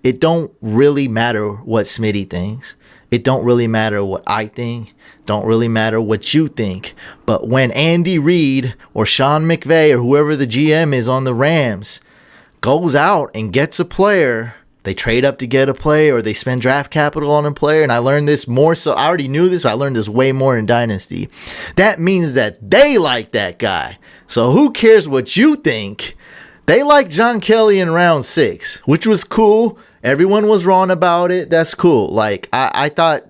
it don't really matter what Smitty thinks. It don't really matter what I think. Don't really matter what you think. But when Andy Reid or Sean McVay or whoever the GM is on the Rams goes out and gets a player, they trade up to get a player or they spend draft capital on a player. And I learned this more so. I already knew this, but I learned this way more in Dynasty. That means that they like that guy. So who cares what you think? They like John Kelly in round 6, which was cool. Everyone was wrong about it. That's cool. Like, I thought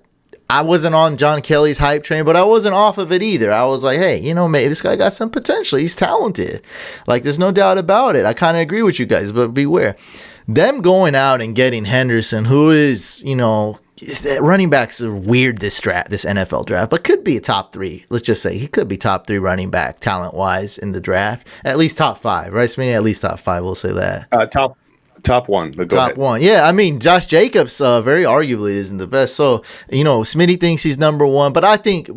I wasn't on John Kelly's hype train, but I wasn't off of it either. I was like, hey, maybe this guy got some potential. He's talented. Like, there's no doubt about it. I kind of agree with you guys, but beware. Them going out and getting Henderson, who is, running backs are weird this NFL draft, but could be a top 3. Let's just say he could be top 3 running back talent-wise in the draft. At least top 5, right, Smitty? At least top 5, we'll say that. Top 1. But go top ahead. 1. Yeah, I mean, Josh Jacobs very arguably isn't the best. So, Smitty thinks he's number 1, but I think,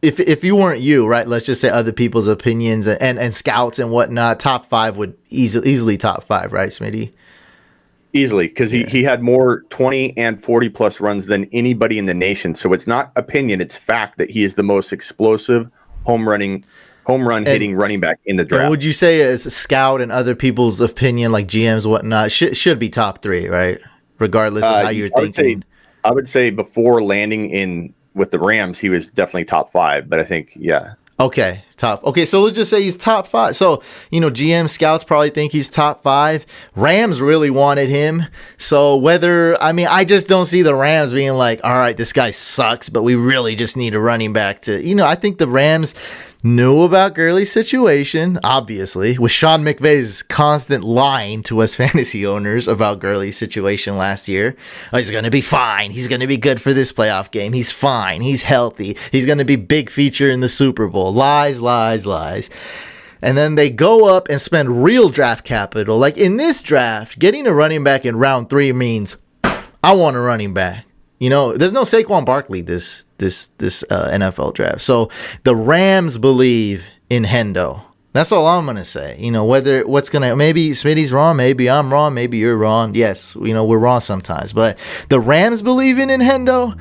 if you weren't you, right, let's just say other people's opinions and scouts and whatnot, top 5 would easily top 5, right, Smitty? Easily, because he had more 20 and 40 plus runs than anybody in the nation. So it's not opinion, it's fact that he is the most explosive home run hitting running back in the draft. And would you say as a scout and other people's opinion, like GMs and whatnot, should be top 3, right? Regardless of how you're thinking. I would say before landing in with the Rams, he was definitely top 5. But I think, yeah. Okay, top. Okay, so let's just say he's top 5. So, GM scouts probably think he's top 5. Rams really wanted him. So I just don't see the Rams being like, all right, this guy sucks, but we really just need a running back to, I think the Rams knew about Gurley's situation, obviously, with Sean McVay's constant lying to us fantasy owners about Gurley's situation last year. Oh, he's going to be fine. He's going to be good for this playoff game. He's fine. He's healthy. He's going to be big feature in the Super Bowl. Lies, lies, lies. And then they go up and spend real draft capital. Like in this draft, getting a running back in round 3 means I want a running back. There's no Saquon Barkley this NFL draft. So the Rams believe in Hendo. That's all I'm going to say. Maybe Smitty's wrong, maybe I'm wrong, maybe you're wrong. Yes, we're wrong sometimes. But the Rams believing in Hendo,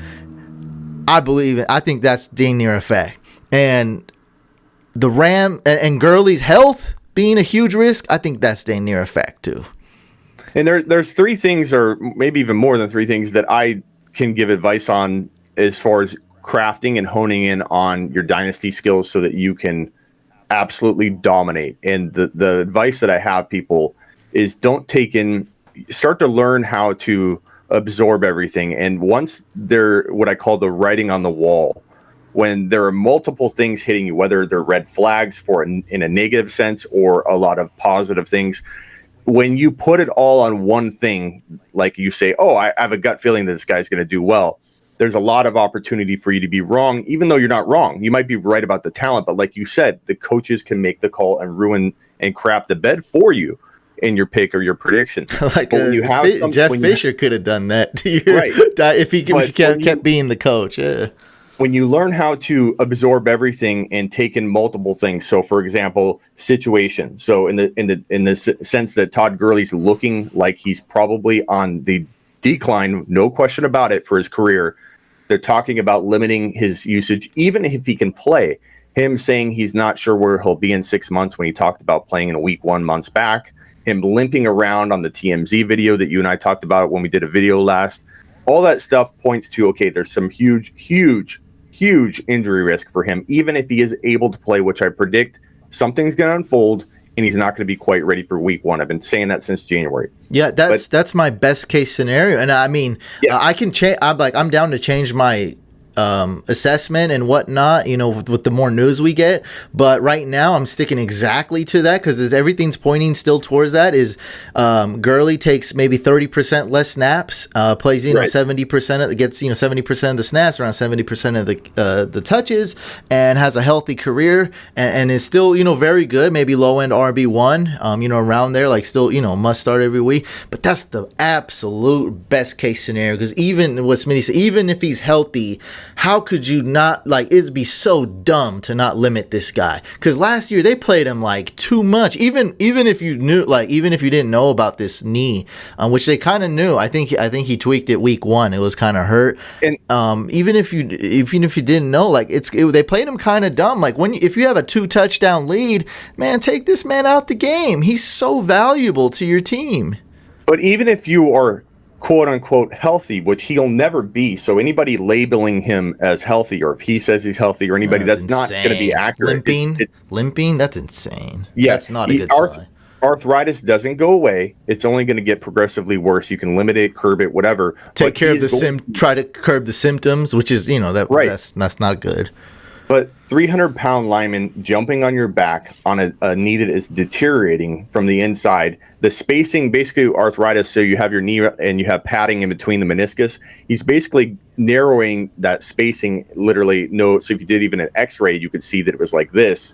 I believe it. I think that's dang near a fact. And the and Gurley's health being a huge risk, I think that's dang near a fact too. And there's 3 things, or maybe even more than 3 things, that I can give advice on as far as crafting and honing in on your dynasty skills so that you can absolutely dominate. And the advice that I have people is start to learn how to absorb everything. And once they're what I call the writing on the wall, when there are multiple things hitting you, whether they're red flags in a negative sense or a lot of positive things, when you put it all on one thing, like you say, oh, I have a gut feeling that this guy's going to do well, there's a lot of opportunity for you to be wrong, even though you're not wrong. You might be right about the talent, but like you said, the coaches can make the call and ruin and crap the bed for you in your pick or your prediction. Like Jeff Fisher could have done that to you, right? If he kept being the coach. Yeah. When you learn how to absorb everything and take in multiple things, so for example, situation. So in the sense that Todd Gurley's looking like he's probably on the decline, no question about it, for his career. They're talking about limiting his usage, even if he can play. Him saying he's not sure where he'll be in 6 months when he talked about playing in a week 1 months back. Him limping around on the TMZ video that you and I talked about when we did a video last. All that stuff points to, okay, there's some huge injury risk for him, even if he is able to play, which I predict something's going to unfold and he's not going to be quite ready for week 1. I've been saying that since January. Yeah, that's my best case scenario. And I mean, yeah. I can change. I'm down to change my assessment and whatnot, with the more news we get. But right now I'm sticking exactly to that because everything's pointing still towards that. Is Gurley takes maybe 30% less snaps, plays 70% gets 70% of the snaps, around 70% of the touches, and has a healthy career and is still very good, maybe low end RB1, around there, like still must start every week. But that's the absolute best case scenario because even what Smitty said, even if he's healthy, how could you not, like, it'd be so dumb to not limit this guy? Because last year they played him like too much. Even if you knew, like, even if you didn't know about this knee, which they kind of knew. I think he tweaked it week 1. It was kind of hurt. And even if you didn't know, like, they played him kind of dumb. Like, if you have a 2-touchdown lead, man, take this man out the game. He's so valuable to your team. But even if you are quote unquote healthy, which he'll never be, so anybody labeling him as healthy, or if he says he's healthy, or anybody, that's not going to be accurate. Limping, that's insane. Yeah, that's not a good sign. Arthritis doesn't go away. It's only going to get progressively worse. You can limit it, curb it, whatever. Try to curb the symptoms, which is, that's not good. But 300-pound lineman jumping on your back on a knee that is deteriorating from the inside, the spacing, basically arthritis, so you have your knee and you have padding in between the meniscus. He's basically narrowing that spacing literally. So if you did even an x-ray, you could see that it was like this.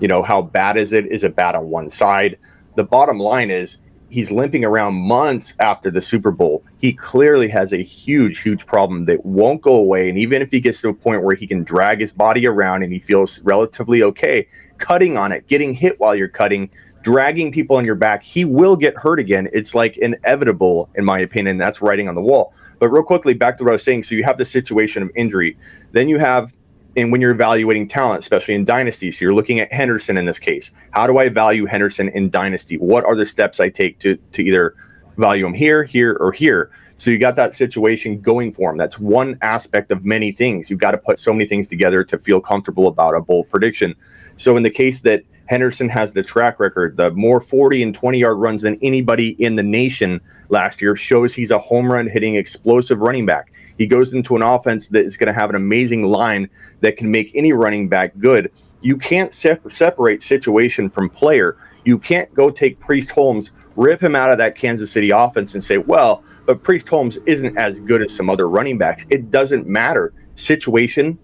How bad is it? Is it bad on one side? The bottom line is he's limping around months after the Super Bowl. He clearly has a huge, huge problem that won't go away. And even if he gets to a point where he can drag his body around and he feels relatively okay, cutting on it, getting hit while you're cutting, dragging people on your back, he will get hurt again. It's like inevitable, in my opinion. That's writing on the wall. But real quickly, back to what I was saying. So you have the situation of injury. Then you have, and when you're evaluating talent, especially in Dynasty, so you're looking at Henderson in this case. How do I value Henderson in Dynasty? What are the steps I take to either value him here, or here? So you got that situation going for him. That's one aspect of many things. You've got to put so many things together to feel comfortable about a bold prediction. So in the case that Henderson has the track record, the more 40 and 20-yard runs than anybody in the nation last year, shows he's a home run hitting explosive running back. He goes into an offense that is going to have an amazing line that can make any running back good. You can't separate situation from player. You can't go take Priest Holmes, rip him out of that Kansas City offense and say, well, but Priest Holmes isn't as good as some other running backs. It doesn't matter. Situation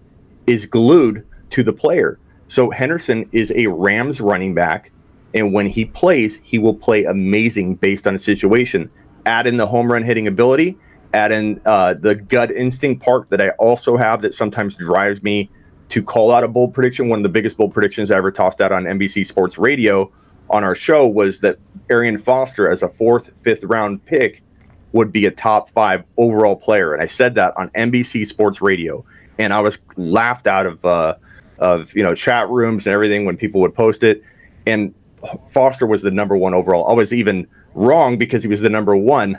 is glued to the player. So Henderson is a Rams running back, and when he plays, he will play amazing based on the situation. Add in the home run hitting ability, add in the gut instinct part that I also have that sometimes drives me to call out a bold prediction. One of the biggest bold predictions I ever tossed out on NBC Sports Radio on our show was that Arian Foster, as a 4th, 5th round pick, would be a top 5 overall player. And I said that on NBC Sports Radio, and I was laughed out of chat rooms and everything when people would post it. And Foster was the number 1 overall. I was even wrong because he was the number 1.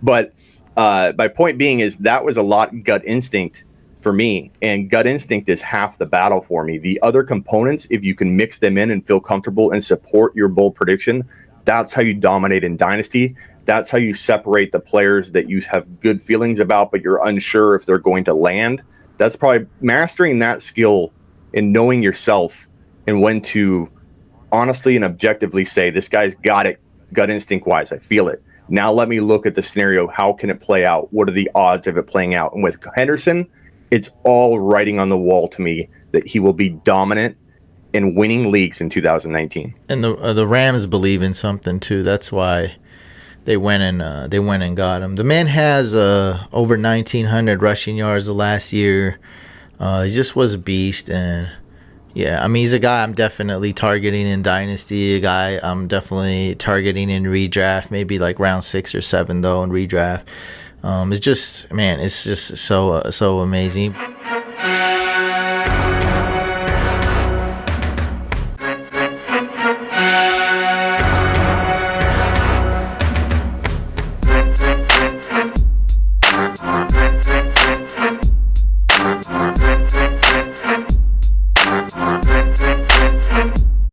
But my point being is that was a lot gut instinct for me, and gut instinct is half the battle for me. The other components, if you can mix them in and feel comfortable and support your bold prediction, that's how you dominate in Dynasty. That's how you separate the players that you have good feelings about, but you're unsure if they're going to land. That's probably mastering that skill and knowing yourself and when to honestly and objectively say, this guy's got it gut instinct wise. I feel it. Now let me look at the scenario. How can it play out? What are the odds of it playing out? And with Henderson, it's all writing on the wall to me that he will be dominant in winning leagues in 2019. And the Rams believe in something too. That's why they went and got him. The man has over 1,900 rushing yards the last year. He just was a beast, and yeah, I mean, he's a guy I'm definitely targeting in Dynasty. A guy I'm definitely targeting in redraft, maybe like round 6 or 7 though in redraft. It's just, man, it's just so amazing.